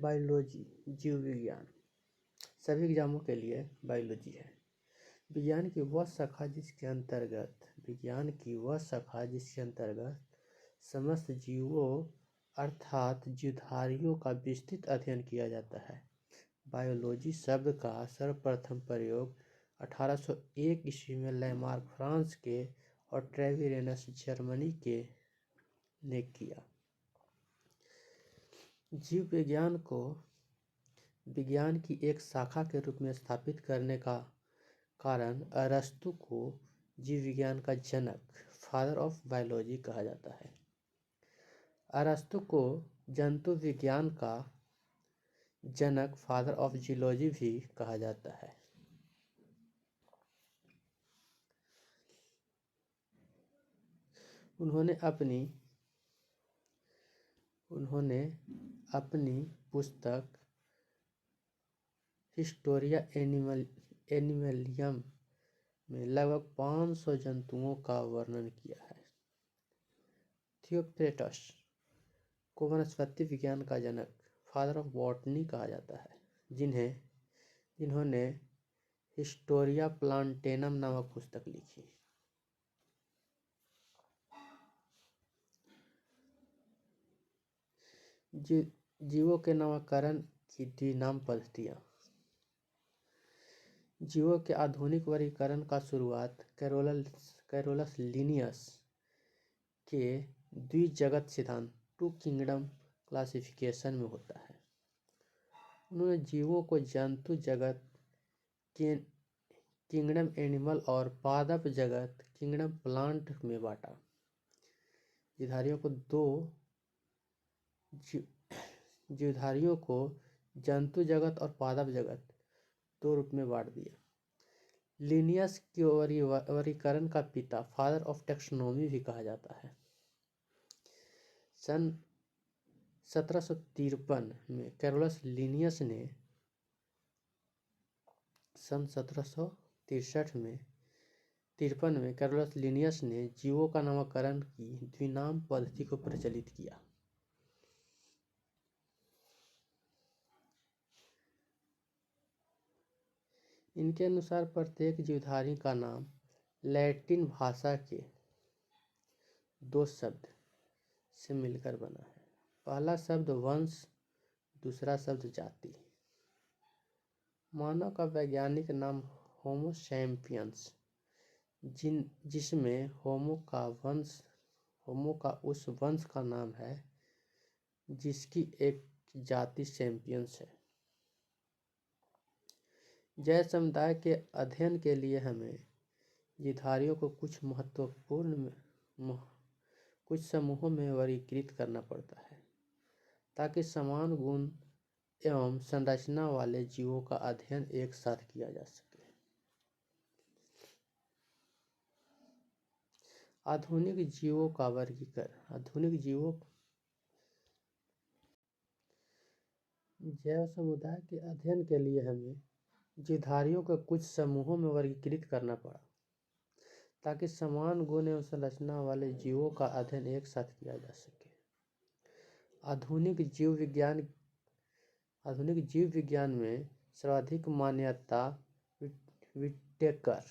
Biology, जीव विज्ञान सभी एग्जामों के लिए बायोलॉजी है। विज्ञान की वह शाखा जिसके अंतर्गत समस्त जीवों अर्थात जीवधारियों का विस्तृत अध्ययन किया जाता है। बायोलॉजी शब्द का सर्वप्रथम प्रयोग 1801 ईस्वी में लैमार्क फ्रांस के और ट्रेविरेनस जर्मनी के ने किया। जीव विज्ञान को विज्ञान की एक शाखा के रूप में स्थापित करने का कारण अरस्तु को जीव विज्ञान का जनक, फादर ऑफ बायोलॉजी कहा जाता है। अरस्तु को जंतु विज्ञान का जनक, फादर ऑफ जियोलॉजी भी कहा जाता है। उन्होंने अपनी पुस्तक हिस्टोरिया एनिमलियम में लगभग 500 जंतुओं का वर्णन किया है। थियोक्रेटस को वनस्पति विज्ञान का जनक, फादर ऑफ बॉटनी कहा जाता है, जिन्होंने हिस्टोरिया प्लांटेनम नामक पुस्तक लिखी। जीवों के नामकरण की द्विनाम पद्धतियाँ। जीवों के आधुनिक वर्गीकरण का शुरुआत कैरोलस लिनियस के द्विजगत सिद्धांत, टू किंगडम क्लासिफिकेशन में होता है। उन्होंने जीवों को जंतु जगत किंगडम एनिमल और पादप जगत किंगडम प्लांट में बांटा। जीवधारियों को जंतु जगत और पादप जगत 2 रूप में बांट दिया। लिनियस को वर्गीकरण का पिता, फादर ऑफ टैक्सोनॉमी भी कहा जाता है। सन 1753 में कैरोलस लिनियस ने जीवों का नामकरण की द्विनाम पद्धति को प्रचलित किया। इनके अनुसार प्रत्येक जीवधारी का नाम लैटिन भाषा के 2 शब्द से मिलकर बना है। पहला शब्द वंश, दूसरा शब्द जाति। मानव का वैज्ञानिक नाम होमो सैपियंस, जिसमें होमो का उस वंश का नाम है जिसकी एक जाति सैपियंस है। जैव समुदाय के अध्ययन के लिए हमें जीवधारियों को कुछ समूहों में वर्गीकृत करना पड़ता है ताकि समान गुण एवं संरचना वाले जीवों का अध्ययन एक साथ किया जा सके। आधुनिक जीवों का वर्गीकरण। जैव समुदाय के अध्ययन के लिए हमें जीवधारियों को कुछ समूहों में वर्गीकृत करना पड़ा ताकि समान गुण एवं संरचना वाले जीवों का अध्ययन एक साथ किया जा सके। आधुनिक जीव विज्ञान में सर्वाधिक मान्यता विटेकर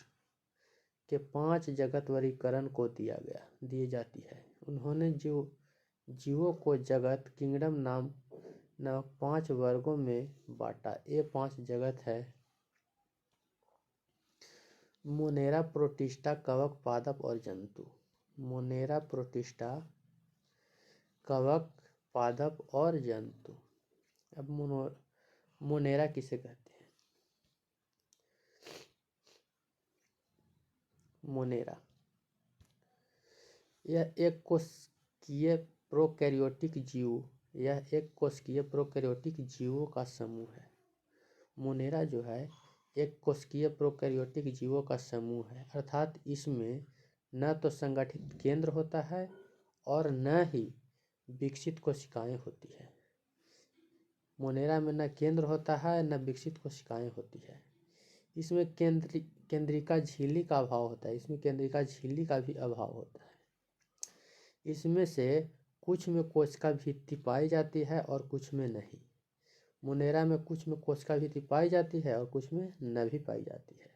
के 5 जगत वर्गीकरण को दी जाती है। उन्होंने जीवों को जगत किंगडम नामक 5 वर्गों में बांटा। ये 5 जगत है: मोनेरा, प्रोटिस्टा, कवक, पादप और जंतु। मोनेरा, प्रोटिस्टा, कवक, पादप और जंतु। अब मोनेरा किसे कहते हैं? मोनेरा यह एक कोशिकीय प्रोकैरियोटिक जीवों का समूह है। मोनेरा जो है एक कोशिकीय प्रोकैरियोटिक जीवों का समूह है, अर्थात इसमें न तो संगठित केंद्र होता है और न ही विकसित कोशिकाएं होती है। मोनेरा में न केंद्र होता है न विकसित कोशिकाएं होती है। इसमें केंद्रिका झिल्ली का अभाव होता है। इसमें केंद्रिका झिल्ली का भी अभाव होता है। इसमें से कुछ में कोशिका भित्ति पाई जाती है और कुछ में नहीं। मुनेरा में कुछ में कोशिका भित्ति पाई जाती है और कुछ में न भी पाई जाती है।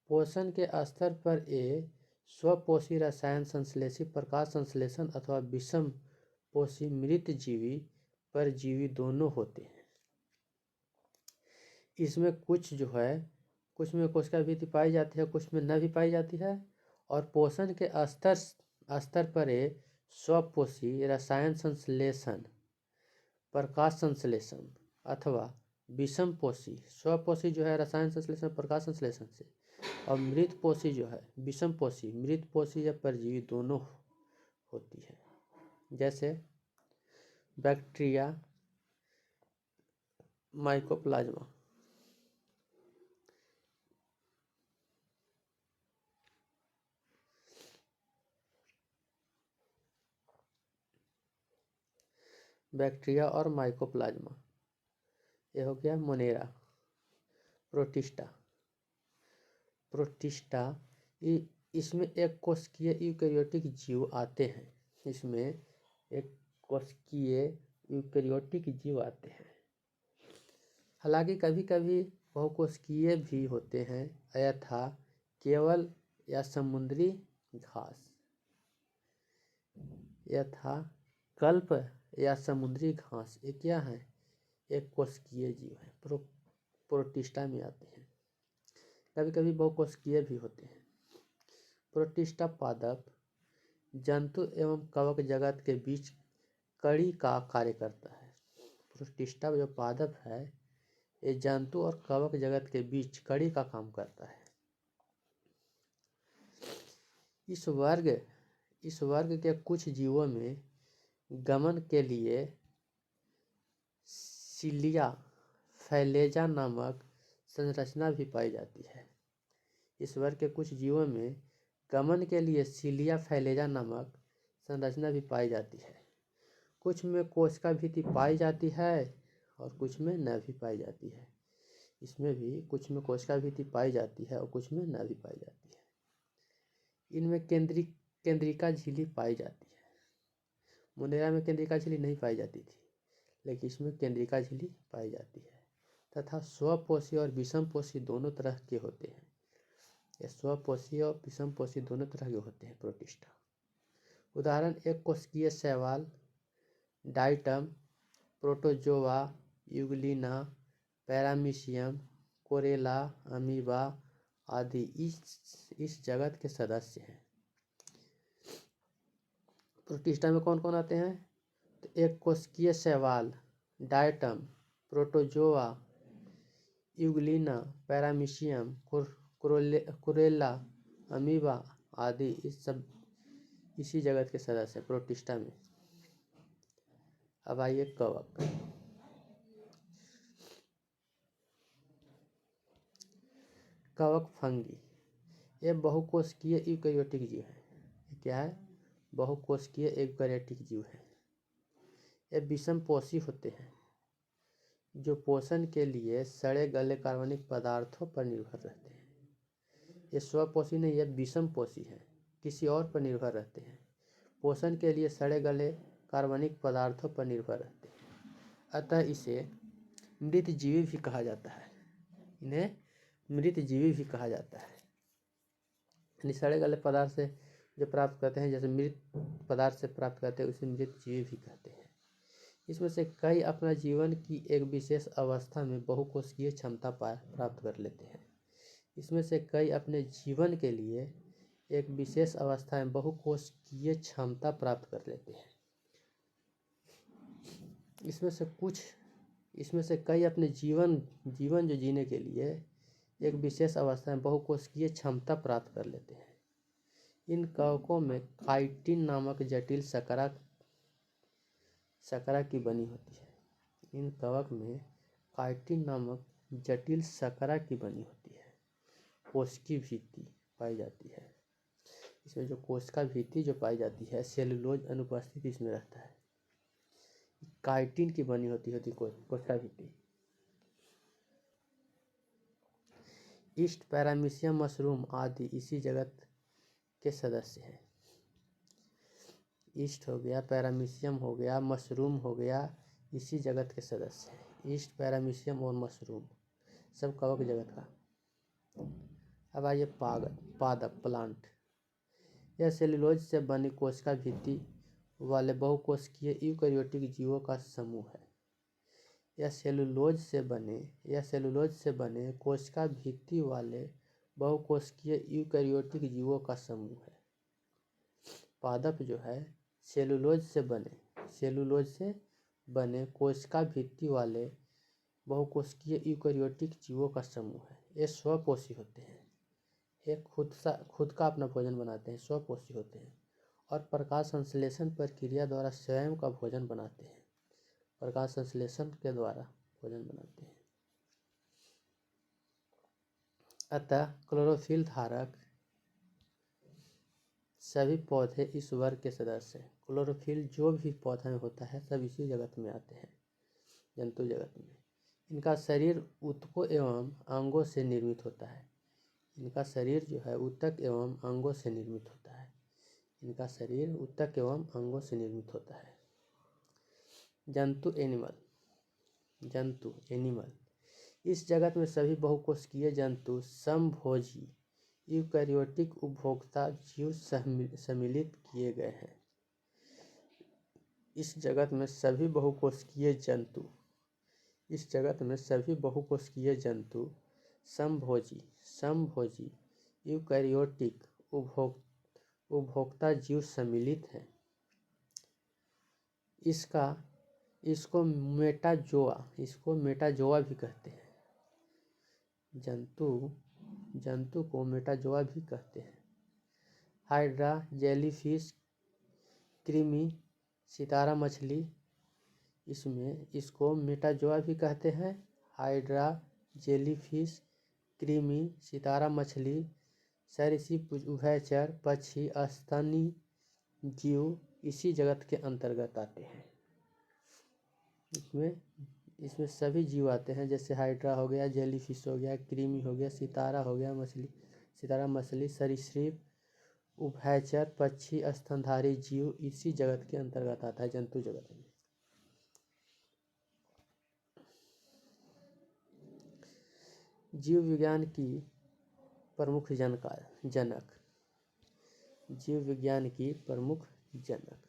पोषण के स्तर पर ये स्वपोषी रसायन संश्लेषी प्रकाश संश्लेषण अथवा विषम पोषी मृत जीवी परजीवी दोनों होते हैं। इसमें कुछ जो है कुछ में कोशिका भित्ति पाई जाती है, कुछ में न भी पाई जाती है। और पोषण के स्तर पर ये स्वपोषी रसायन संश्लेषण प्रकाश संश्लेषण अथवा विषम पोषी, स्वपोषी जो है रसायन संश्लेषण प्रकाश संश्लेषण से, और मृत पोषी जो है विषम पोषी मृत पोषी या परजीवी दोनों होती है। जैसे बैक्टीरिया, माइकोप्लाज्मा। बैक्टीरिया और माइकोप्लाज्मा, ये हो गया मोनेरा। प्रोटिस्टा इसमें एक कोशिकीय यूकेरियोटिक जीव आते हैं। इसमें एक कोशिकीय यूकेरियोटिक जीव आते हैं। हालांकि कभी कभी बहुकोशिकीय भी होते हैं, यथा केवल या समुद्री घास, यथा कल्प या समुद्री घास, ये क्या है? एक कोशिकीय जीव है, प्रोटिस्टा में आते हैं। कभी कभी बहुकोशिकीय भी होते हैं। प्रोटिस्टा पादप जंतु एवं कवक जगत के बीच कड़ी का कार्य करता है। प्रोटिस्टा जो पादप है ये जंतु और कवक जगत के बीच कड़ी का काम करता है। इस वर्ग के कुछ जीवों में गमन के लिए सिलिया फैलेजा नामक संरचना भी पाई जाती है। इस वर्ग के कुछ जीवों में गमन के लिए सिलिया फैलेजा नामक संरचना भी पाई जाती है। कुछ में कोशिका भित्ति पाई जाती है और कुछ में न भी पाई जाती है। इसमें भी कुछ में कोशिका भित्ति पाई जाती है और कुछ में न भी पाई जाती है। इनमें केंद्रिका झिल्ली पाई जाती है। मुनेरा में केंद्रिका झिल्ली नहीं पाई जाती थी, लेकिन इसमें केंद्रिका झिल्ली पाई जाती है। तथा स्वपोषी और विषमपोषी दोनों तरह के होते हैं। ये स्वपोषी और विषमपोषी दोनों तरह के होते हैं प्रोटिस्टा। उदाहरण एक कोशिकीय शैवाल, डाइटम, प्रोटोजोआ, यूग्लिना, पैरामीशियम, कोरेला, अमीबा आदि इस जगत के सदस्य हैं। प्रोटिस्टा में कौन कौन आते हैं? तो एक कोशिकीय शैवाल, डाइटम, प्रोटोजोआ, यूग्लिना, पैरामीशियम, कोरेला, अमीबा आदि इस सब इसी जगत के सदस्य हैं प्रोटिस्टा में। अब आइए कवक। कवक फंगी, ये बहुकोशिकीय यूकेरियोटिक जीव है। ये क्या है? बहुकोशिकीय यूकेरियोटिक जीव है। ये विषमपोषी होते हैं जो पोषण के लिए सड़े गले कार्बनिक पदार्थों पर निर्भर रहते हैं। ये स्वपोषी नहीं, ये विषमपोषी है, किसी और पर निर्भर रहते हैं। पोषण के लिए सड़े गले कार्बनिक पदार्थों पर निर्भर रहते हैं, अतः इसे मृत जीवी भी कहा जाता है। इन्हें मृत जीवी भी कहा जाता है। यानी सड़े गले पदार्थ से जो प्राप्त करते हैं, जैसे मृत पदार्थ से प्राप्त करते हैं, उसे मृत जीवी भी कहते हैं। इसमें से कई अपना जीवन की एक विशेष अवस्था में बहुकोशिकीय क्षमता प्राप्त कर लेते हैं। इसमें से कई अपने जीवन के लिए एक विशेष अवस्था में बहुकोशिकीय क्षमता प्राप्त कर लेते हैं। इसमें से कई अपने जीवन जो जीने के लिए एक विशेष अवस्था में बहुकोशिकीय क्षमता प्राप्त कर लेते हैं। इन कवकों में काइटिन नामक जटिल शकरा की बनी होती है। इन कवक में काइटिन नामक जटिल शकरा की बनी होती है। कोशिकी भित्ति पाई जाती है। इसमें जो कोशिका भित्ति जो पाई जाती है, सेलुलोज अनुपस्थित इसमें रहता है। काइटिन की बनी होती है कोशिका भित्ति। ईस्ट, पैरामीशियम, मशरूम आदि इसी जगत के सदस्य हैं। ईस्ट हो गया, पैरामीशियम हो गया, मशरूम हो गया, इसी जगत के सदस्य हैं। ईस्ट, पैरामीशियम और मशरूम सब कवक जगत का। अब आइए पादप प्लांट। यह सेल्यूलोज से बनी कोशिका भित्ति वाले बहुकोशिकीय यूकेरियोटिक जीवों का समूह है। यह सेल्यूलोज से बने कोशिका भित्ति वाले बहुकोशिकीय यूकेरियोटिक जीवों का समूह है। पादप जो है सेल्यूलोज से बने कोशिका भित्ति वाले बहुकोशिकीय यूकेरियोटिक जीवों का समूह है। ये स्वपोषी होते हैं, ये खुद का अपना भोजन बनाते हैं, स्वपोषी होते हैं और प्रकाश संश्लेषण प्रक्रिया द्वारा स्वयं का भोजन बनाते हैं। प्रकाश संश्लेषण के द्वारा भोजन बनाते हैं। अतः क्लोरोफिल धारक सभी पौधे इस वर्ग के सदस्य हैं। क्लोरोफिल जो भी पौधा में होता है सब इसी जगत में आते हैं, जंतु जगत में। इनका शरीर ऊतकों एवं अंगों से निर्मित होता है। इनका शरीर जो है ऊतक एवं अंगों से निर्मित होता है। इनका शरीर ऊतक एवं अंगों से निर्मित होता है। जंतु एनिमल। इस जगत में सभी बहुकोशिकीय जंतु समभोजी यूकेरियोटिक उपभोक्ता जीव सम्मिलित किए गए हैं। इस जगत में सभी बहुकोशिकीय जंतु समभोजी यूकेरियोटिक उपभोक्ता जीव सम्मिलित हैं। इसको मेटाजोआ भी कहते हैं। जंतु को मेटाजोआ भी कहते हैं। हाइड्रा, जेलीफिश, कृमि, सितारा मछली, इसको मेटाजोआ भी कहते हैं। हाइड्रा, जेलीफिश, कृमि, सितारा मछली, सरीसृप, उभयचर, पक्षी, स्तनी जीव इसी जगत के अंतर्गत आते हैं। इसमें सभी जीव आते हैं, जैसे हाइड्रा हो गया, जेलीफिश हो गया, कृमि हो गया, सितारा मछली, सरीसृप, उभयचर, पक्षी, स्तनधारी जीव इसी जगत के अंतर्गत आता है, जंतु जगत में। जीव विज्ञान की प्रमुख जनक।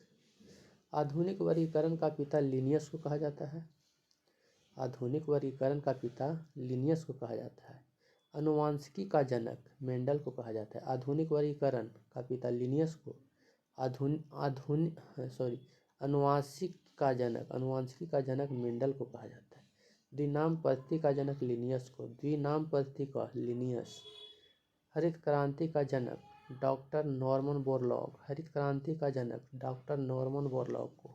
आधुनिक वर्गीकरण का पिता लिनियस को कहा जाता है। अनुवांशिकी का जनक मेंडल को कहा जाता है। आधुनिक वर्गीकरण का पिता लिनियस को अनुवांशिकी का जनक मेंडल को कहा जाता है। द्विनाम पद्धति का जनक लिनियस। हरित क्रांति का जनक डॉक्टर नॉर्मन बोरलॉग को।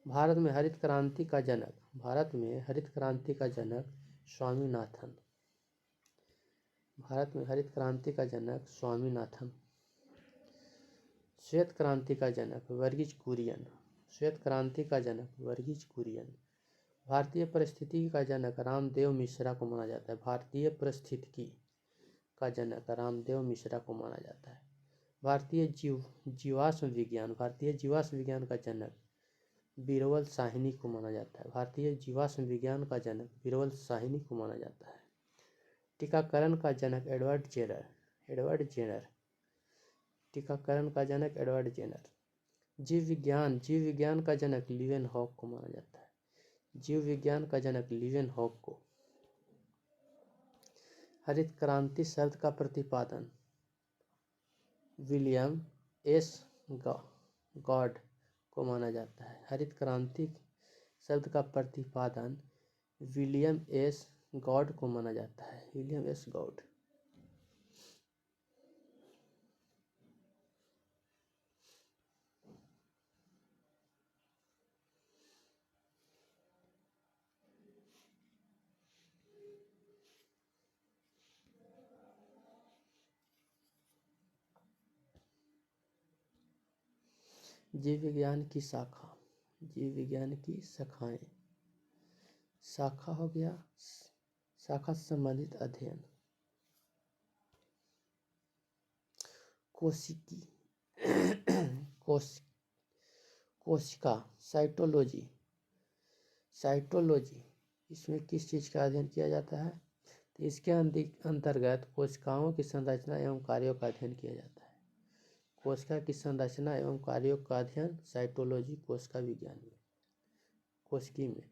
भारत में हरित क्रांति का जनक स्वामीनाथन। श्वेत क्रांति का जनक वर्गीज कुरियन। भारतीय पारिस्थितिकी का जनक रामदेव मिश्रा को माना जाता है। भारतीय जीवाश्म विज्ञान का जनक बीरबल साहनी को माना जाता है। टीकाकरण का जनक एडवर्ड जेनर। जीव विज्ञान का जनक लीवेनहॉक को माना जाता है। हरित क्रांति शब्द का प्रतिपादन विलियम एस गॉड को माना जाता है। हरित क्रांति शब्द का प्रतिपादन विलियम एस गॉड को माना जाता है। जीव विज्ञान की शाखाएं। शाखा हो गया शाखा संबंधित अध्ययन। कोशिका साइटोलॉजी, साइटोलॉजी इसमें किस चीज़ का अध्ययन किया जाता है? तो इसके अंतर्गत कोशिकाओं की संरचना एवं कार्यों का अध्ययन किया जाता है। कोशिका की संरचना एवं कार्यों का अध्ययन साइटोलॉजी कोशिका विज्ञान में। कोशिकी में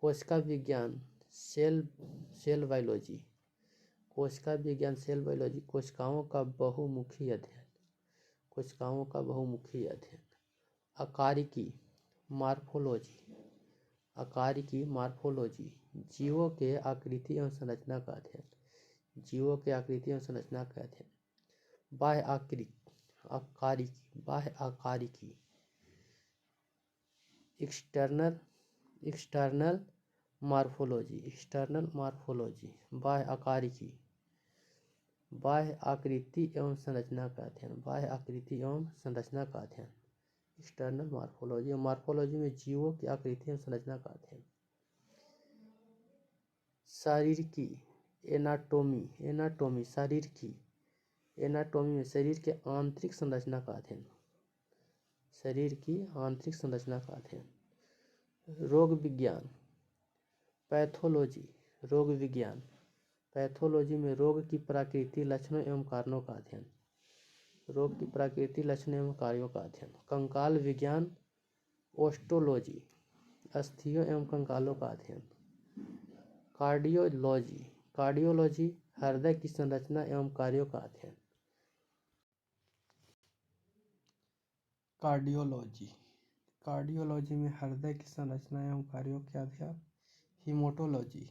कोशिका विज्ञान सेल बायोलॉजी, कोशिका विज्ञान सेल बायोलॉजी कोशिकाओं का बहुमुखी अध्ययन, कोशिकाओं का बहुमुखी अध्ययन। आकारिकी मार्फोलॉजी, आकारिकी मार्फोलॉजी जीवों के आकृति एवं संरचना का अध्ययन, जीवों के आकृति एवं संरचना का अध्ययन। बाह्य आकारिकी, बाह्य आकारिकी एक्सटर्नल मार्फोलॉजी, एक्सटर्नल मार्फोलॉजी बाह्य आकारिकी, बाह्य आकृति एवं संरचना का अध्ययन, बाह्य आकृति एवं संरचना का अध्ययन एक्सटर्नल मार्फोलॉजी। मार्फोलॉजी में जीवों की आकृति एवं संरचना का अध्ययन। शरीर की एनाटोमी, एनाटोमी शरीर की एनाटोमी में शरीर के आंतरिक संरचना का अध्ययन, शरीर की आंतरिक संरचना का अध्ययन। रोग विज्ञान पैथोलॉजी, रोग विज्ञान पैथोलॉजी में रोग की प्रकृति लक्षणों एवं कारणों का अध्ययन, रोग की प्रकृति लक्षण एवं कार्यों का अध्ययन। कंकाल विज्ञान ओस्टोलॉजी अस्थियों एवं कंकालों का अध्ययन। कार्डियोलॉजी, कार्डियोलॉजी हृदय की संरचना एवं कार्यों का अध्ययन। कार्डियोलॉजी, कार्डियोलॉजी में हृदय की संरचना एवं कार्यों के अध्ययन। हीमोटोलॉजी,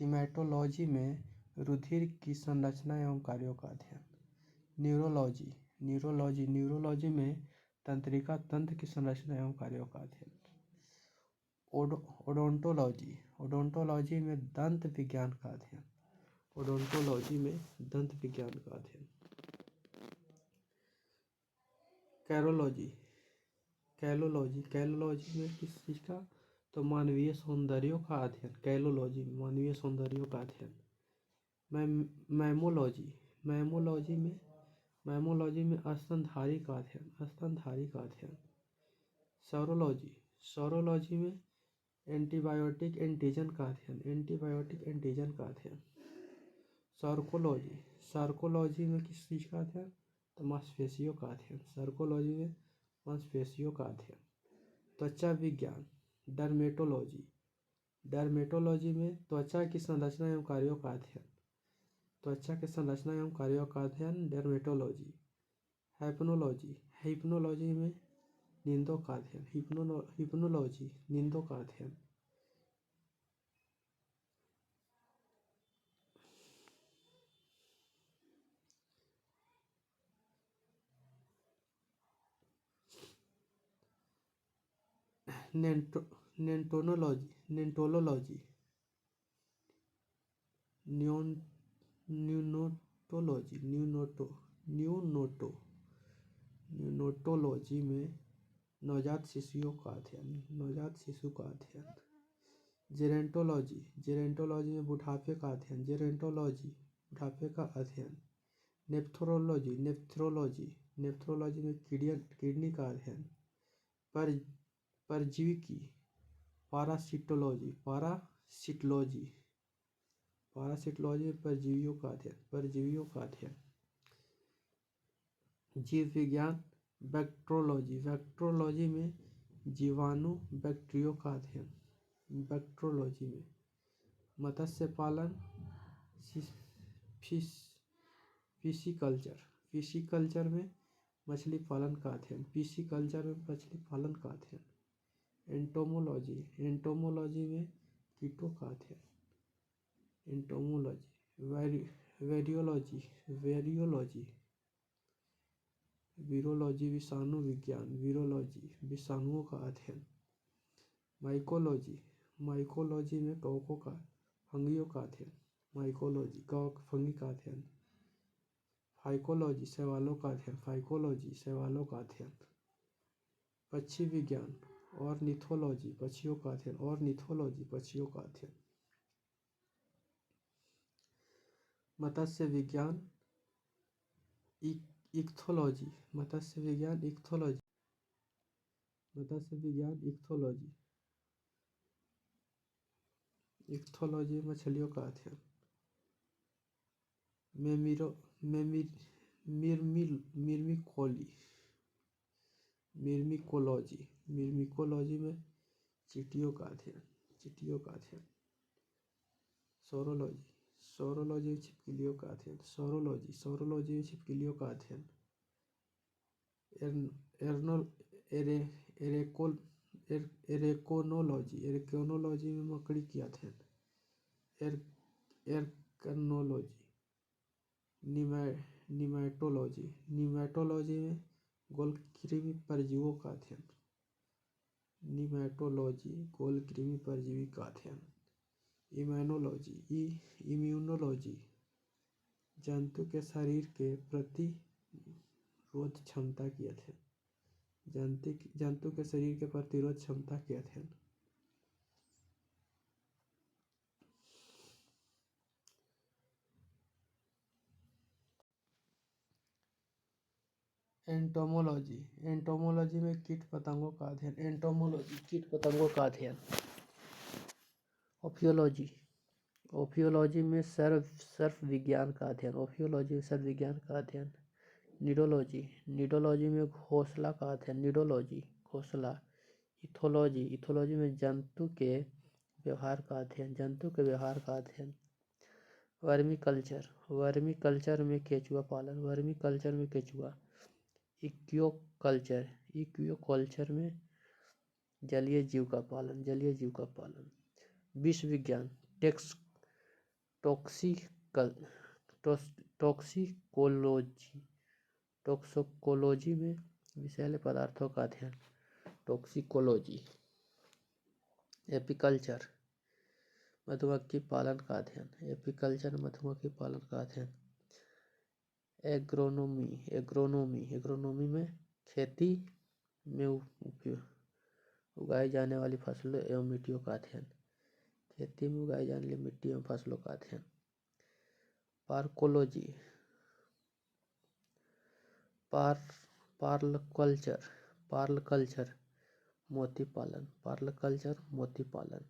हीमेटोलॉजी में रुधिर की संरचना एवं कार्यों का अध्ययन। न्यूरोलॉजी, न्यूरोलॉजी न्यूरोलॉजी में तंत्रिका तंत्र की संरचना एवं कार्यों का अध्ययन। ओडोंटोलॉजी, ओडोंटोलॉजी में दंत विज्ञान का अध्ययन, ओडोंटोलॉजी में दंत विज्ञान का अध्ययन। कैरोलॉजी, कैलोलॉजी, कैलोलॉजी में किस चीज़ का? तो मानवीय सौंदर्यों का अध्ययन, कैलोलॉजी में मानवीय सौंदर्यों का अध्ययन। मैमोलॉजी, मैमोलॉजी में स्तनधारी का अध्ययन, स्तनधारी का अध्ययन। सेरोलॉजी, सेरोलॉजी में एंटीबायोटिक एंटीजन का अध्ययन, एंटीबायोटिक एंटीजन का अध्ययन। सार्कोलॉजी, सार्कोलॉजी में किस चीज़ का अध्ययन? तो मांसपेशियों का अध्ययन, सार्कोलॉजी में मांसपेशियों का अध्ययन। त्वचा विज्ञान डर्मेटोलॉजी, डर्मेटोलॉजी में त्वचा की संरचना एवं कार्यों का अध्ययन, त्वचा के संरचना एवं कार्यों का अध्ययन डर्मेटोलॉजी। हाइप्नोलॉजी, हाइप्नोलॉजी में नींदों का अध्ययन, हिप्नोलॉजी नींदों का अध्ययन। नेंटोनोलॉजी, नेंटोलॉजी न्यूनोटोलॉजी, न्यूनोटोलॉजी में नवजात शिशुओं का अध्ययन, नवजात शिशु का अध्ययन। जेरेंटोलॉजी, जेरेंटोलॉजी में बुढ़ापे का अध्ययन, जेरेंटोलॉजी बुढ़ापे का अध्ययन। नेफ्रोलॉजी, नेफ्रोलॉजी में किडनी का अध्ययन। परजीवी पारासिटोलॉजी, पारासिटोलॉजी में परजीवियों का अध्ययन, परजीवियों का अध्ययन। जीव विज्ञान बैक्टीरियोलॉजी, बैक्टीरियोलॉजी में जीवाणु बैक्टीरियो का अध्ययन, बैक्टीरियोलॉजी में। मत्स्य पालन फिशिकल्चर में मछली पालन का अध्ययन, फिशिकल्चर में मछली पालन का अध्ययन। एंटोमोलॉजी, एंटोमोलॉजी में कीटों का अध्ययन, एंटोमोलॉजी। वेरियोलॉजी, वेरियोलॉजी वीरोलॉजी विषाणु विज्ञान, वीरोलॉजी विषाणुओं का अध्ययन। माइकोलॉजी, माइकोलॉजी में कवकों का फंगियों का अध्ययन, माइकोलॉजी कवक फंगी का अध्ययन। फाइकोलॉजी शैवालों का अध्ययन, फाइकोलॉजी शैवालों का अध्ययन। पक्षी विज्ञान ऑर्निथोलॉजी पक्षियों का अध्ययन, ऑर्निथोलॉजी पक्षियों का अध्ययन। मत्स्य विज्ञान इक्थोलॉजी, मत्स्य विज्ञान इक्थोलॉजी मत्स्य विज्ञान इक्थोलॉजी, इक्थोलॉजी मछलियों का अध्ययन। मेमिरो मेमिर मिर्मिकोली मिर्मिकोलॉजी, मिर्मिकोलॉजी में चींटियों का अध्ययन, चींटियों का अध्ययन। सौरोलॉजी, सौरोलॉजी में छिपकलियों का अध्ययन, सौरोलॉजी, सौरोलॉजी में छिपकलियों का अध्ययन। एर्नोल एरे एरेकोल एरेकोनोलॉजी, एरेकोनोलॉजी में मकड़ी की अध्ययन। एरकनोलॉजी, निमैटोलॉजी, निमैटोलॉजी में गोलकृमि परजीवियों का अध्ययन। निमैटोलॉजी गोलकृमि परजीवी का अध्ययन। इम्यूनोलॉजी, इम्यूनोलॉजी जंतु के शरीर के प्रतिरोध क्षमता की अध्ययन, जंतु के शरीर के प्रतिरोध क्षमता के अध्ययन। एंटोमोलॉजी, एंटोमोलॉजी में कीट पतंगों का अध्ययन, एंटोमोलॉजी कीट पतंगों का अध्ययन। ओफियोलॉजी, ओफियोलॉजी में सर्फ विज्ञान का अध्ययन, ओफियोलॉजी में सर्फ विज्ञान का अध्ययन। निडोलॉजी, निडोलॉजी में घोंसला का अध्ययन, निडोलॉजी घोंसला। इथोलॉजी, इथोलॉजी में जंतु के व्यवहार का अध्ययन, जंतु के व्यवहार का अध्ययन। वर्मी कल्चर, वर्मी कल्चर में केचुआ पालन, वर्मी कल्चर में केचुआ। इक्वियोकल्चर, इक्वियोकल्चर में जलीय जीव का पालन, जलीय जीव का पालन। विष विज्ञान, टॉक्सिकोलॉजी, टॉक्सिकोलॉजी में विषैले पदार्थों का अध्ययन, टॉक्सिकोलॉजी। एपीकल्चर, मधुमक्खी पालन का अध्ययन, एपीकल्चर मधुमक्खी पालन का अध्ययन। एग्रोनोमी, एग्रोनोमी, एग्रोनोमी में खेती में उगाई जाने वाली फसलों एवं मिट्टियों का अध्ययन, खेती में उगाई जाने वाली मिट्टी एवं फसलों का अध्ययन। पार्कोलॉजी, पार्लकल्चर, पार्लकल्चर मोती पालन, पार्लकल्चर मोती पालन।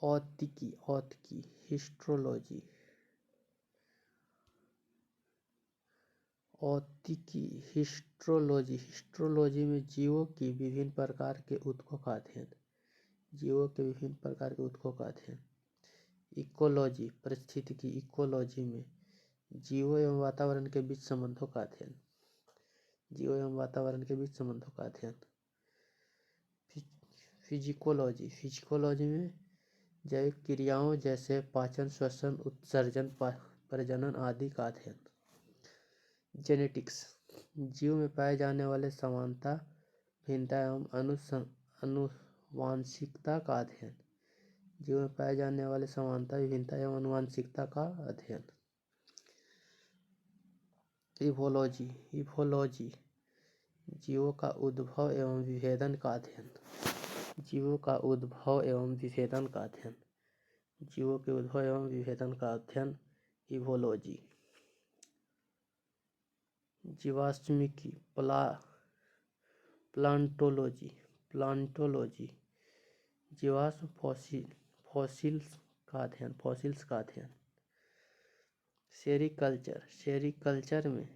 औत्तिकी, औत्तिकी हिस्ट्रोलॉजी, औत्तिकी हिस्ट्रोलॉजी, हिस्ट्रोलॉजी में जीवों की विभिन्न प्रकार के ऊतकों का अध्ययन, जीवों के विभिन्न प्रकार के ऊतकों का अध्ययन। इकोलॉजी, पारिस्थितिकी, इकोलॉजी में जीवों एवं वातावरण के बीच संबंधों का अध्ययन, जीवों एवं वातावरण के बीच संबंधों का अध्ययन। फिजिकोलॉजी, फिजिकोलॉजी में जैविक क्रियाओं जैसे पाचन, श्वसन, उत्सर्जन, प्रजनन आदि का अध्ययन। जेनेटिक्स, जीव में पाए जाने वाले समानता, भिन्नता एवं आनुवांशिकता का अध्ययन, जीव में पाए जाने वाले समानता, विभिन्नता एवं आनुवांशिकता का अध्ययन। इवोलॉजी, इवोलॉजी जीवों का उद्भव एवं विभेदन का अध्ययन, जीवों का उद्भव एवं विभेदन का अध्ययन, जीवों के उद्भव एवं विभेदन का अध्ययन। इवोलॉजी। जीवाश्मिकी, प्लांटोलॉजी, प्लांटोलॉजी जीवाश्म फॉसिल्स का अध्ययन, फॉसिल्स का अध्ययन। सेरीकल्चर, सेरीकल्चर में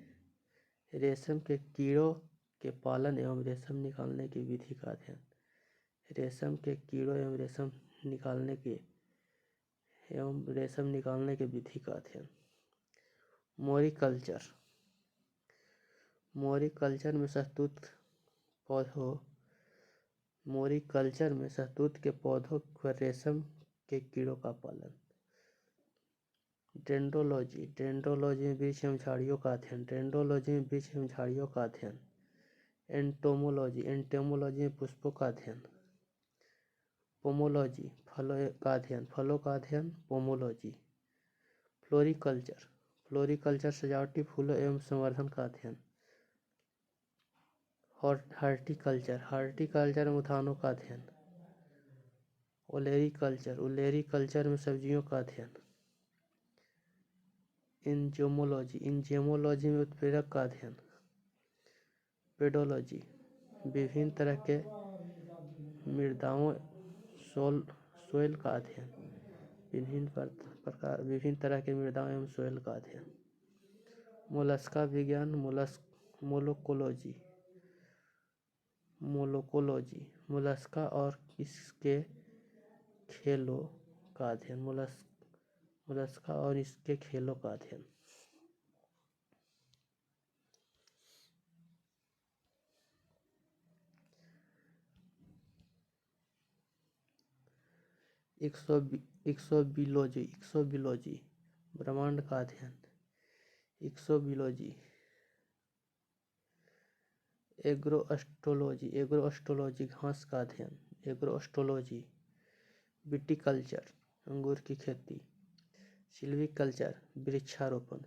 रेशम के कीड़ों के पालन एवं रेशम निकालने की विधि का अध्ययन, रेशम के कीड़ों एवं रेशम निकालने के विधि का अध्ययन। मोरिकल्चर, मोरिकल्चर में शहतूत पौधों, मोरिकल्चर में शहतूत के पौधों व रेशम के कीड़ों का पालन। डेंड्रोलॉजी, डेंड्रोलॉजी में वृक्ष एवं झाड़ियों का अध्ययन, डेंड्रोलॉजी में वृक्ष एवं झाड़ियों का अध्ययन। एंटोमोलॉजी, एंटोमोलॉजी में पुष्पों का अध्ययन। पोमोलॉजी, फलों का अध्ययन, फलों का अध्ययन। पोमोलॉजी। फ्लोरिकल्चर, फ्लोरिकल्चर सजावटी फूलों एवं संवर्धन का अध्ययन। हॉर्टिकल्चर, हॉर्टिकल्चर में उद्यानों का अध्ययन। ओलेरीकल्चर, ओलेरीकल्चर में सब्जियों का अध्ययन। इंजेमोलॉजी, इंजेमोलॉजी में उत्प्रेरक का अध्ययन। पेडोलॉजी, विभिन्न तरह के मृदाओं सोइल का अध्ययन, विभिन्न तरह के मृदाओं एवं सोइल का अध्ययन। मोलस्का विज्ञान, मोलोकोलॉजी, मोलस्का और इसके खेलों का अध्ययन, मोलस्का और इसके खेलों का अध्ययन। इक्सोबियोलॉजी, ब्रह्मांड का अध्ययन। इक्सोबियोलॉजी। एग्रोस्टोलॉजी, घास का अध्ययन। एग्रोस्टोलॉजी। विटीकल्चर, अंगूर की खेती। सिल्वीकल्चर, वृक्षारोपण।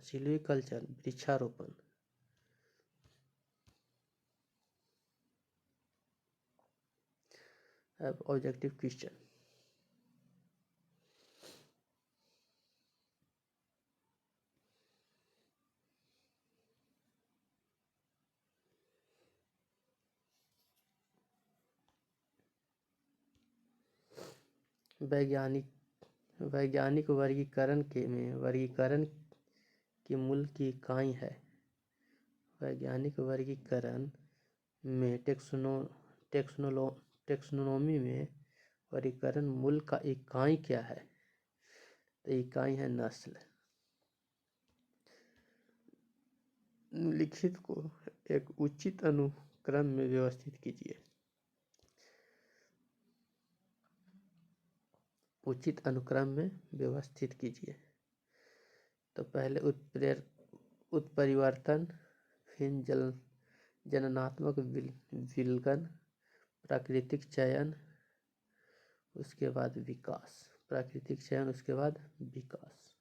अब ऑब्जेक्टिव क्वेश्चन। वैज्ञानिक वर्गीकरण के मूल की इकाई है। वैज्ञानिक वर्गीकरण में टेक्सोनोमी में वर्गीकरण मूल का इकाई क्या है? तो इकाई है नस्ल। निम्नलिखित को एक उचित अनुक्रम में व्यवस्थित कीजिए। उचित अनुक्रम में व्यवस्थित कीजिए। तो पहले उत्परिवर्तन, फिर जननात्मक विलगन, प्राकृतिक चयन, उसके बाद विकास। प्राकृतिक चयन उसके बाद विकास।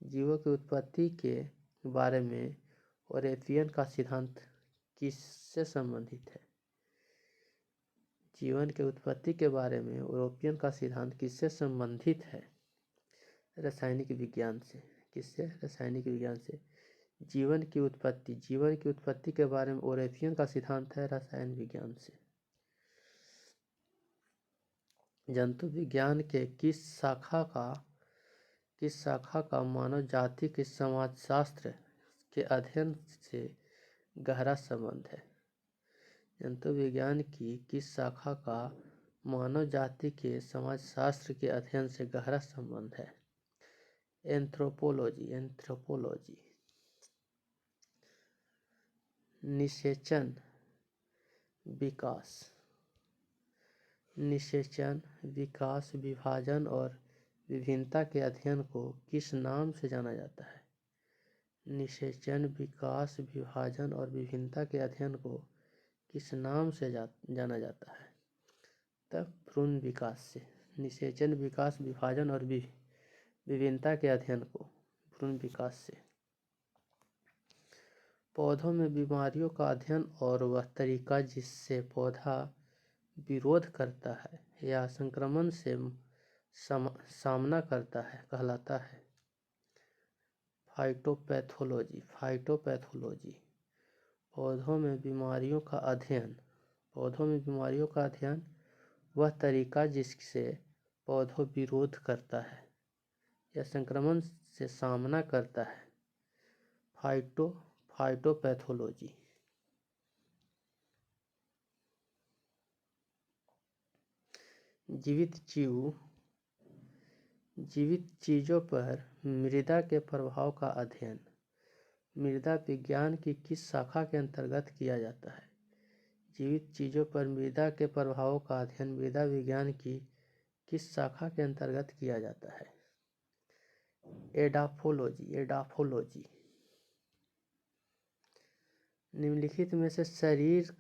जीवों की उत्पत्ति के बारे में ओरेपियन का सिद्धांत किससे संबंधित है? जीवन के उत्पत्ति के बारे में ओरेपियन का सिद्धांत किससे संबंधित है? रासायनिक विज्ञान से। किससे? रासायनिक विज्ञान से। जीवन की उत्पत्ति के बारे में ओरेपियन का सिद्धांत है रसायन विज्ञान से। जंतु विज्ञान के किस शाखा का मानव जाति के समाजशास्त्र के अध्ययन से गहरा संबंध है? जंतु विज्ञान की किस शाखा का मानव जाति के समाजशास्त्र के अध्ययन से गहरा संबंध है? एंथ्रोपोलॉजी। निषेचन, विकास, विभाजन और विभिन्नता के अध्ययन को किस नाम से जाना जाता है? निषेचन, विकास, विभाजन और विभिन्नता के अध्ययन को किस नाम से जाना जाता है? तब भ्रूण विकास से। निषेचन, विकास, विभाजन और विभिन्नता के अध्ययन को भ्रूण विकास से। पौधों में बीमारियों का अध्ययन और वह तरीका जिससे पौधा विरोध करता है या संक्रमण से सामना करता है कहलाता है फाइटोपैथोलॉजी। पौधों में बीमारियों का अध्ययन वह तरीका जिससे पौधा विरोध करता है या संक्रमण से सामना करता है फाइटोपैथोलॉजी। जीवित चीजों पर मृदा के प्रभाव का अध्ययन मृदा विज्ञान की किस शाखा के अंतर्गत किया जाता है? जीवित चीजों पर मृदा के प्रभावों का अध्ययन मृदा विज्ञान की किस शाखा के अंतर्गत किया जाता है? एडाफोलॉजी। निम्नलिखित में से शरीर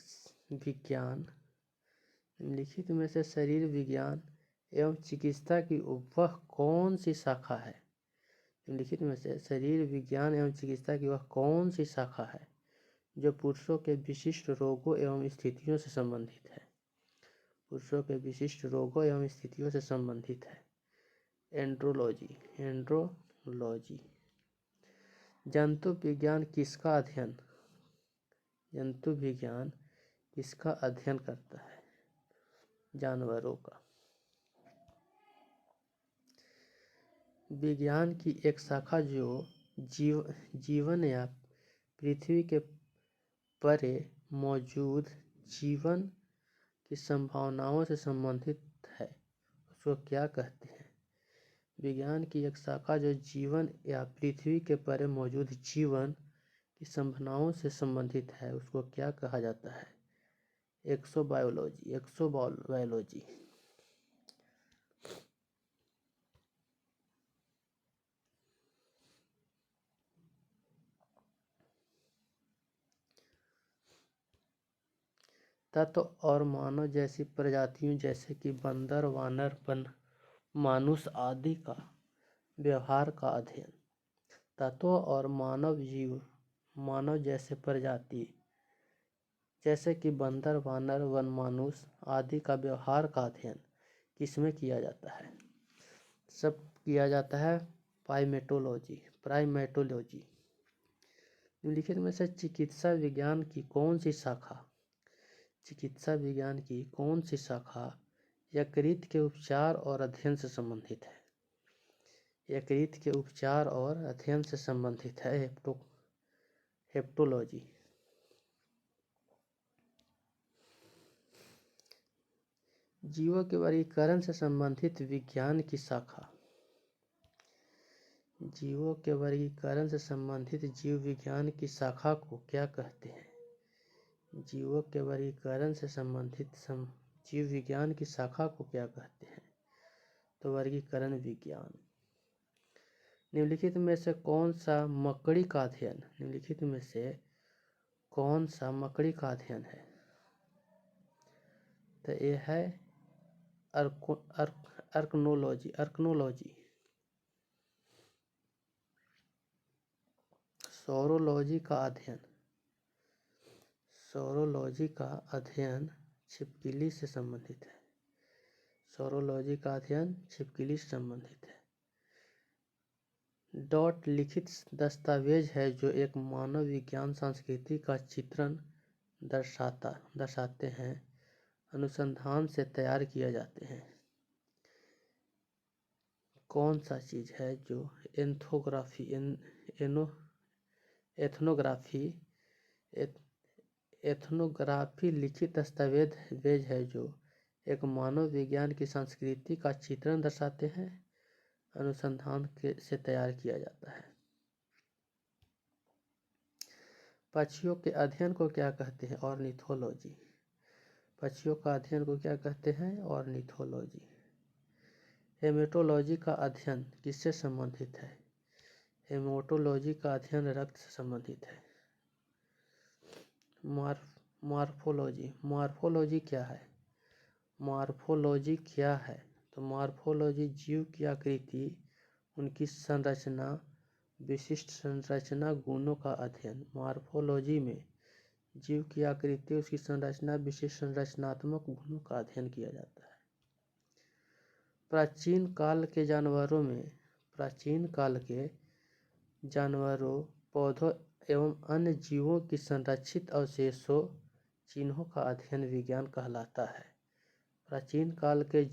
विज्ञान एवं चिकित्सा की वह कौन सी शाखा है? निम्नलिखित में से शरीर विज्ञान एवं चिकित्सा की वह कौन सी शाखा है जो पुरुषों के विशिष्ट रोगों एवं स्थितियों से संबंधित है? एंड्रोलॉजी। जंतु विज्ञान किसका अध्ययन जंतु विज्ञान किसका अध्ययन करता है? जानवरों का। विज्ञान की एक शाखा जो जीवन या पृथ्वी के परे मौजूद जीवन की संभावनाओं से संबंधित है, उसको क्या कहते हैं? विज्ञान की एक शाखा जो जीवन या पृथ्वी के परे मौजूद जीवन की संभावनाओं से संबंधित है, उसको क्या कहा जाता है? एक्सोबायोलॉजी। तत्व और मानव जैसी प्रजातियों जैसे कि बंदर, वानर, मानुष आदि का व्यवहार का अध्ययन। तत्व और मानव जैसे प्रजाति जैसे कि बंदर, वानर, मानुष आदि का व्यवहार का अध्ययन किसमें किया जाता है? सब किया जाता है प्राइमेटोलॉजी। निम्नलिखित में से चिकित्सा विज्ञान की कौन सी शाखा यकृत के उपचार और अध्ययन से संबंधित है? यकृत के उपचार और अध्ययन से संबंधित है हेप्टोलॉजी। जीवों के वर्गीकरण से संबंधित विज्ञान की शाखा। जीवों के वर्गीकरण से संबंधित जीव विज्ञान की शाखा को क्या कहते हैं? जीवों के वर्गीकरण से संबंधित जीव विज्ञान की शाखा को क्या कहते हैं? तो वर्गीकरण विज्ञान। निम्नलिखित में से कौन सा मकड़ी का अध्ययन है? तो ये है अर्कनोलॉजी। सौरोलॉजी का अध्ययन छिपकली से संबंधित है। डॉट लिखित दस्तावेज है जो एक मानव विज्ञान संस्कृति का चित्रण दर्शाते हैं, अनुसंधान से तैयार किए जाते हैं। कौन सा चीज है जो एथनोग्राफी लिखित दस्तावेज है जो एक मानव विज्ञान की संस्कृति का चित्रण दर्शाते हैं, अनुसंधान से तैयार किया जाता है। पक्षियों के अध्ययन को क्या कहते हैं? ऑर्निथोलॉजी। पक्षियों का अध्ययन को क्या कहते हैं? ऑर्निथोलॉजी। हेमेटोलॉजी का अध्ययन किससे संबंधित है? हेमेटोलॉजी का अध्ययन रक्त से संबंधित है। मॉर्फोलॉजी क्या है? तो मॉर्फोलॉजी जीव की आकृति, उनकी संरचना, विशिष्ट संरचना गुणों का अध्ययन। मॉर्फोलॉजी में जीव की आकृति, उसकी संरचना, विशिष्ट संरचनात्मक गुणों का अध्ययन किया जाता है। प्राचीन काल के जानवरों, पौधों एवं अन्य जीवों की संरक्षित अवशेषों, चिन्हों का अध्ययन विज्ञान कहलाता है। प्राचीन काल के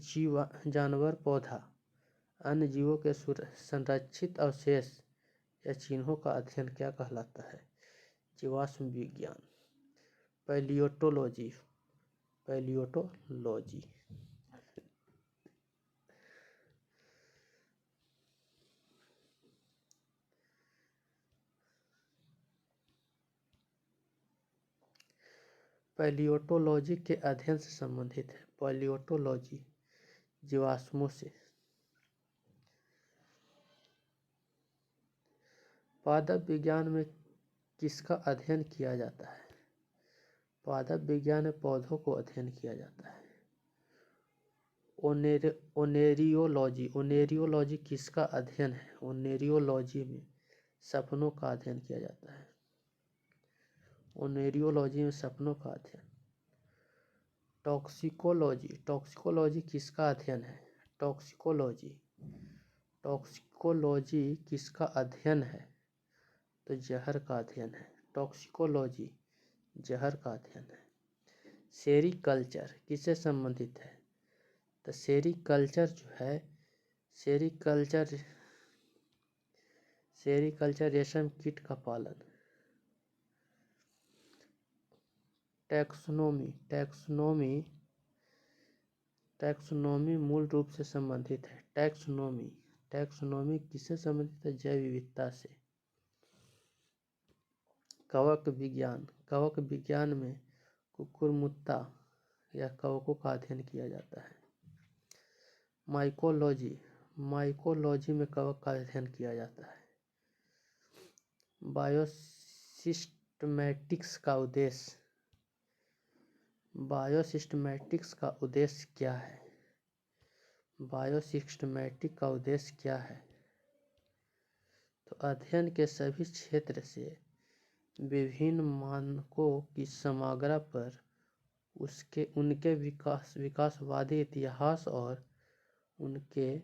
जानवर, पौधा, अन्य जीवों के संरक्षित अवशेष या चिन्हों का अध्ययन क्या कहलाता है? जीवाश्म विज्ञान। पैलियोटोलॉजी। पैलियोटोलॉजी के अध्ययन से संबंधित है। पैलियोटोलॉजी जीवाश्मों से। पादप विज्ञान में किसका अध्ययन किया जाता है? पादप विज्ञान में पौधों को अध्ययन किया जाता है। ओनेरियोलॉजी किसका अध्ययन है? ओनेरियोलॉजी में सपनों का अध्ययन किया जाता है। ओनेरियोलॉजी में सपनों का अध्ययन। टॉक्सिकोलॉजी किसका अध्ययन है? टॉक्सिकोलॉजी किसका अध्ययन है? तो जहर का अध्ययन है। टॉक्सिकोलॉजी जहर का अध्ययन है। सेरीकल्चर किससे संबंधित है? तो सेरीकल्चर जो है, सेरीकल्चर रेशम कीट का पालन। टैक्सोनॉमी मूल रूप से संबंधित है। टैक्सोनॉमी किससे संबंधित है? जैव विविधता से। कवक विज्ञान में कुकुरमुत्ता या कवकों का अध्ययन किया जाता है। माइकोलॉजी में कवक का अध्ययन किया जाता है। बायोसिस्टमैटिक्स का उद्देश्य क्या है? बायोसिस्टमैटिक का उद्देश्य क्या है? तो अध्ययन के सभी क्षेत्र से विभिन्न मानकों की समग्र पर उनके विकासवादी इतिहास और उनके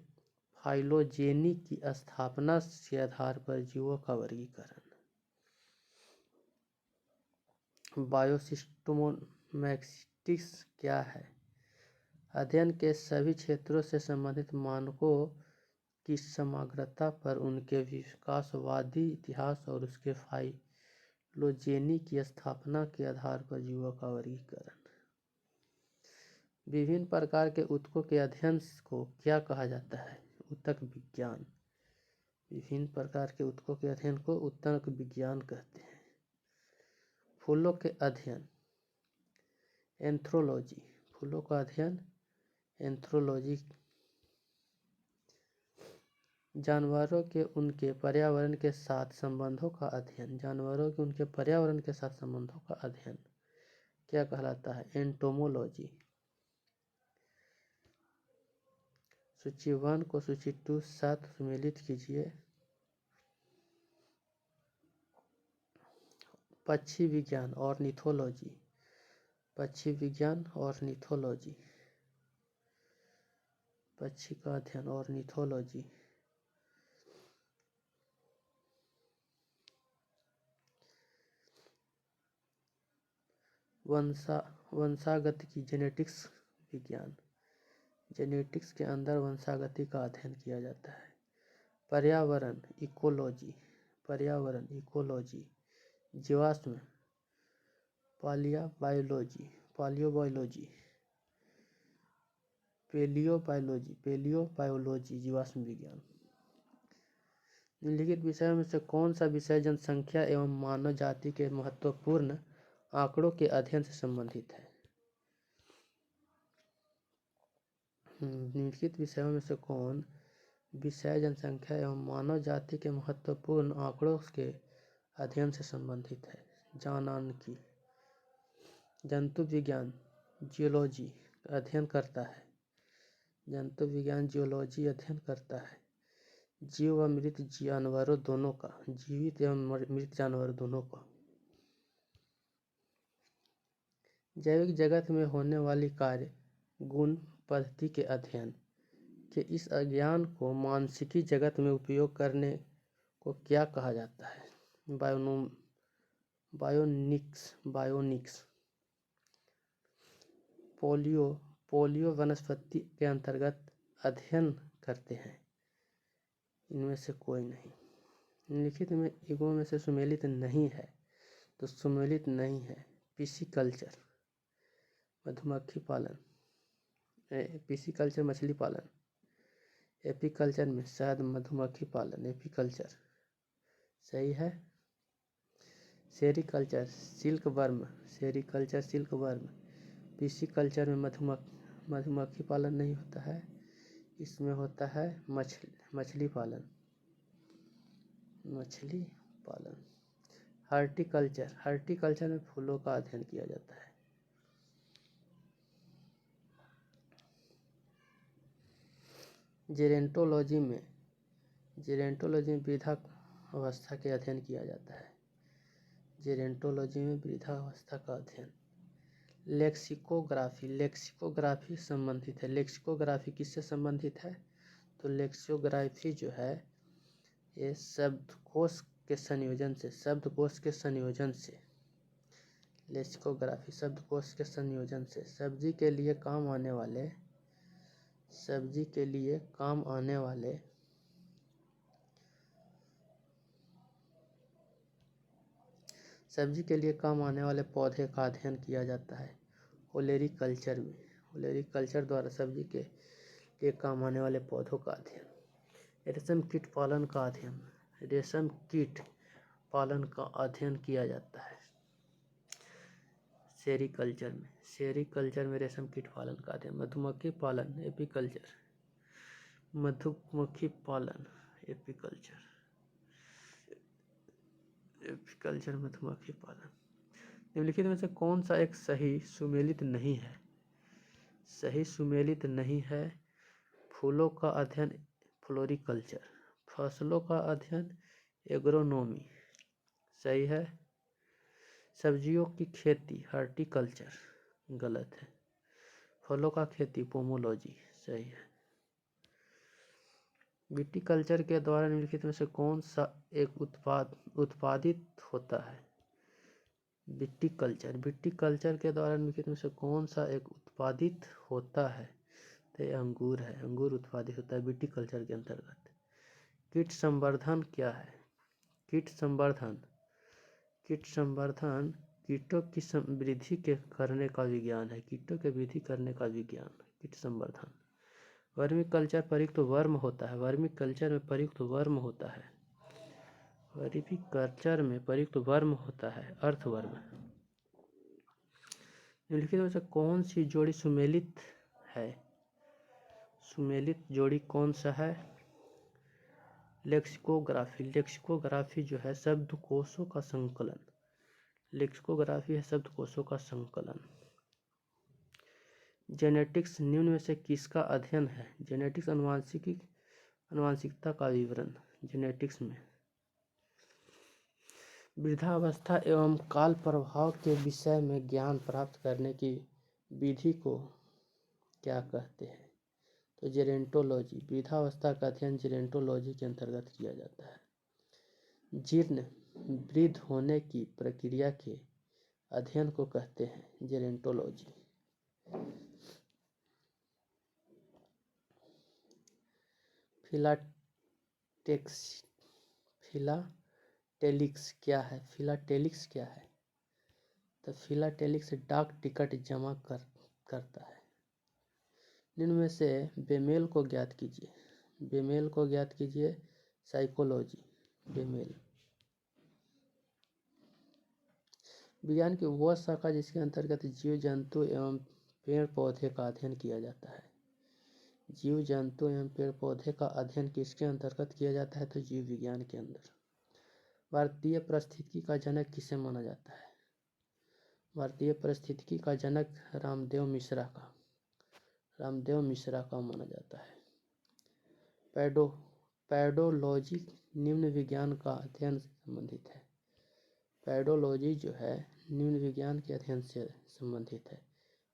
फाइलोजेनी की स्थापना के आधार पर जीवों का वर्गीकरण। बायोसिस्टमैटिक्स क्या है? अध्ययन के सभी क्षेत्रों से संबंधित मानकों की समग्रता पर उनके विकासवादी इतिहास और उसके फाइलोजेनी की स्थापना के आधार पर जीवों का वर्गीकरण। विभिन्न प्रकार के ऊतकों के अध्ययन को क्या कहा जाता है? ऊतक विज्ञान। विभिन्न प्रकार के ऊतकों के अध्ययन को ऊतक विज्ञान कहते हैं। फूलों के अध्ययन एंथ्रोलॉजी। फूलों का अध्ययन एंथ्रोलॉजी। जानवरों के उनके पर्यावरण के साथ संबंधों का अध्ययन क्या कहलाता है? एंटोमोलॉजी। सूची 1 को सूची 2 साथ सम्मिलित कीजिए। पक्षी विज्ञान ऑर्निथोलॉजी। पक्षी का अध्ययन ऑर्निथोलॉजी। वंशागति जेनेटिक्स विज्ञान। जेनेटिक्स के अंदर वंशागति का अध्ययन किया जाता है। पर्यावरण इकोलॉजी। जीवाश्म पेलियोबायोलॉजी जीवाश्म विज्ञान। निम्नलिखित विषयों में से कौन सा विषय जनसंख्या एवं मानव जाति के महत्वपूर्ण आंकड़ों के अध्ययन से संबंधित है? निम्नलिखित विषयों में से कौन विषय जनसंख्या एवं मानव जाति के महत्वपूर्ण आंकड़ों के अध्ययन से संबंधित है? जानकी। जंतु विज्ञान जियोलॉजी अध्ययन करता है। जीव व मृत जानवरों दोनों का, जीवित एवं मृत जानवरों दोनों का। जैविक जगत में होने वाली कार्य गुण पद्धति के अध्ययन के इस ज्ञान को मानसिकी जगत में उपयोग करने को क्या कहा जाता है? बायोनिक्स। पोलियो वनस्पति के अंतर्गत अध्ययन करते हैं। इनमें से कोई नहीं। निम्नलिखित में इगो में से सुमेलित नहीं है, तो सुमेलित नहीं है। पिसीकल्चर मधुमक्खी पालन। पिसीकल्चर मछली पालन। एपीकल्चर में शहद मधुमक्खी पालन। एपीकल्चर सही है। Sericulture silk worm. पिसीकल्चर में मधुमक्खी पालन नहीं होता है, इसमें होता है मछली पालन। हॉर्टिकल्चर में फूलों का अध्ययन किया जाता है। जेरेंटोलॉजी में वृद्धावस्था के अध्ययन किया जाता है। वृद्धावस्था का अध्ययन। लेक्सिकोग्राफी संबंधित है। लेक्सिकोग्राफी किससे संबंधित है? तो लेक्सिकोग्राफी जो है ये शब्दकोश के संयोजन से लेक्सिकोग्राफी शब्दकोश के संयोजन से सब्जी के लिए काम आने वाले पौधे का अध्ययन किया जाता है ओलेरीकल्चर में। ओलेरीकल्चर द्वारा सब्जी के लिए काम आने वाले पौधों का अध्ययन। रेशम कीट पालन का अध्ययन। रेशम कीट पालन का अध्ययन किया जाता है सेरीकल्चर में। सेरीकल्चर में रेशम कीट पालन का अध्ययन। मधुमक्खी पालन एपीकल्चर। मधुमक्खी पालन एपीकल्चर। एपीकल्चर मधुमक्खी पालन। निम्नलिखित में से कौन सा एक सही सुमेलित नहीं है? सही सुमेलित नहीं है। फूलों का अध्ययन फ्लोरिकल्चर। फसलों का अध्ययन एग्रोनोमी। सही है। सब्जियों की खेती हॉर्टिकल्चर। गलत है। फलों का खेती पोमोलॉजी। सही है। विटीकल्चर के द्वारा निम्नलिखित में से कौन सा एक उत्पादित होता है? विटीकल्चर। विटीकल्चर के द्वारा निम्नलिखित में से कौन सा एक उत्पादित होता है? तो ये अंगूर है। अंगूर उत्पादित होता है विटीकल्चर के अंतर्गत। कीट संवर्धन क्या है? कीट संवर्धन कीटों की वृद्धि के करने का विज्ञान है। कीटों के वृद्धि करने का विज्ञान कीट संवर्धन। वर्मी कल्चर प्रयुक्त वर्म होता है। वर्मी कल्चर में प्रयुक्त वर्म होता है। वर्मी कल्चर में प्रयुक्त वर्म होता है अर्थवर्म। निम्नलिखित में से कौन सी जोड़ी सुमेलित है? सुमेलित जोड़ी कौन सा है? लेक्सिकोग्राफी। लेक्सिकोग्राफी जो है शब्दकोशों का संकलन। लेक्सिकोग्राफी है शब्दकोशों का संकलन। जेनेटिक्स निम्न में से किसका अध्ययन है? जेनेटिक्स अनुवांशिकता का विवरण। जेनेटिक्स में वृद्धावस्था एवं काल प्रभाव के विषय में ज्ञान प्राप्त करने की विधि को क्या कहते हैं? तो जेरेंटोलॉजी। वृद्धावस्था का अध्ययन जेरेंटोलॉजी के अंतर्गत किया जाता है। जीर्ण वृद्ध होने की प्रक्रिया के अध्ययन को कहते हैं जेरेंटोलॉजी। फिलाटेलिक्स क्या है? फिलाटेलिक्स क्या है? तो फिलाटेलिक्स डाक टिकट जमा करता है। निम्न में से बेमेल को ज्ञात कीजिए। बेमेल को ज्ञात कीजिए। साइकोलॉजी। बेमेल विज्ञान की वह शाखा जिसके अंतर्गत जीव जंतु एवं पेड़ पौधे का अध्ययन किया जाता है। जीव जंतु एवं पेड़ पौधे का अध्ययन किसके अंतर्गत किया जाता है? तो जीव विज्ञान के अंदर। भारतीय पारिस्थितिकी का जनक किसे माना जाता है? भारतीय पारिस्थितिकी का जनक रामदेव मिश्रा का माना जाता है। पैडोलॉजी निम्न विज्ञान का अध्ययन से संबंधित है। पैडोलॉजी जो है निम्न विज्ञान के अध्ययन से संबंधित है।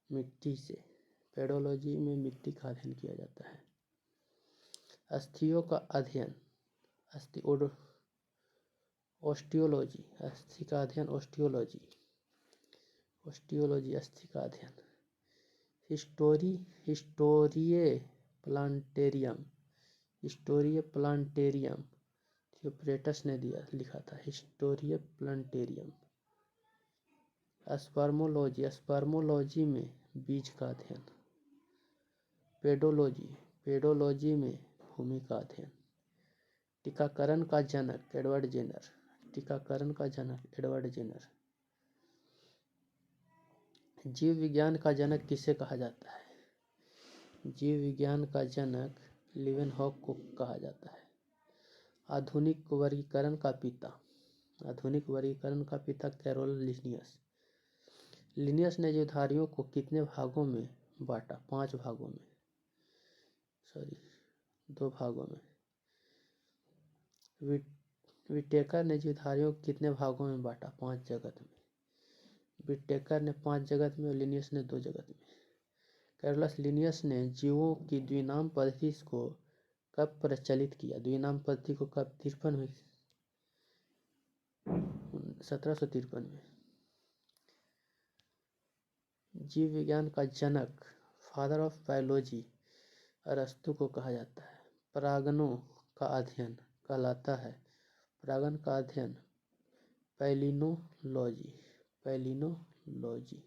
मिट्टी से। पैडोलॉजी में मिट्टी का अध्ययन किया जाता है। अस्थियों का अध्ययन ऑस्टियोलॉजी। अस्थि का अध्ययन ऑस्टियोलॉजी। अस्थि का अध्ययन। हिस्टोरिए प्लांटेरियम थियोफ्रेटस ने लिखा था। हिस्टोरिए प्लांटेरियम। स्पर्मोलॉजी में बीज का अध्ययन। पेडोलॉजी में भूमि का अध्ययन। टीकाकरण का जनक एडवर्ड जेनर। जीव विज्ञान का जनक किसे कहा जाता है? जीव विज्ञान का जनक लीवेनहॉक को कहा जाता है। आधुनिक वर्गीकरण का पिता कैरोल लिनियस ने जीवधारियों को कितने भागों में बांटा? 5 भागों में। 2 भागों में। विटेकर ने जीवधारियों को कितने भागों में बांटा? 5 जगत में। विटेकर ने 5 जगत में और लिनियस ने 2 जगत में। कैरोलस लिनियस ने जीवों की द्विनाम पद्धति को कब प्रचलित किया? द्विनाम पद्धति को कब? 1753 में। जीव विज्ञान का जनक, फादर ऑफ बायोलॉजी, अरस्तु को कहा जाता है। परागणों का अध्ययन कहलाता है, परागण का अध्ययन पैलिनोलॉजी, पैलिनोलॉजी।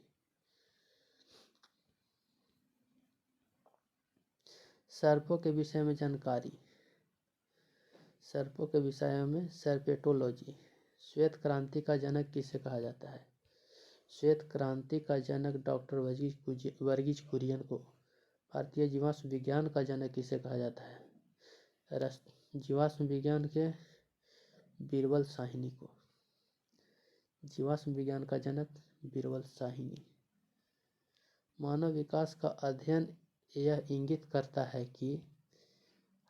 सर्पों के विषय में जानकारी, सर्पों के विषय में सर्पेटोलॉजी। श्वेत क्रांति का जनक किसे कहा जाता है? श्वेत क्रांति का जनक डॉक्टर वर्गीज कुरियन को। भारतीय जीवाश्म विज्ञान का जनक किसे कहा जाता है? जीवाश्म विज्ञान के बीरबल साहनी को। जीवाश्म विज्ञान का जनक बीरबल साहनी। मानव विकास का अध्ययन यह इंगित करता है कि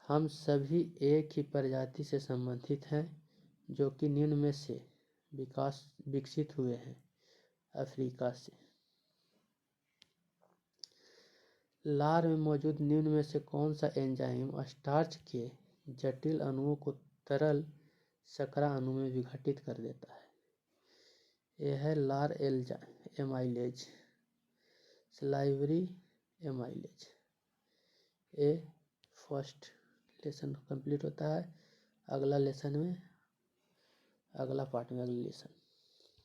हम सभी एक ही प्रजाति से संबंधित हैं, जो कि निम्न में से विकसित हुए हैं। अफ्रीका से। लार में मौजूद निम्न में से कौन सा एंजाइम स्टार्च के जटिल अणुओं को तरल शर्करा अणु में विघटित कर देता है? यह है लार एमाइलेज, स्लाइवरी एमाइलेज। ये फर्स्ट लेसन कंप्लीट होता है। अगला पार्ट में अगले लेसन।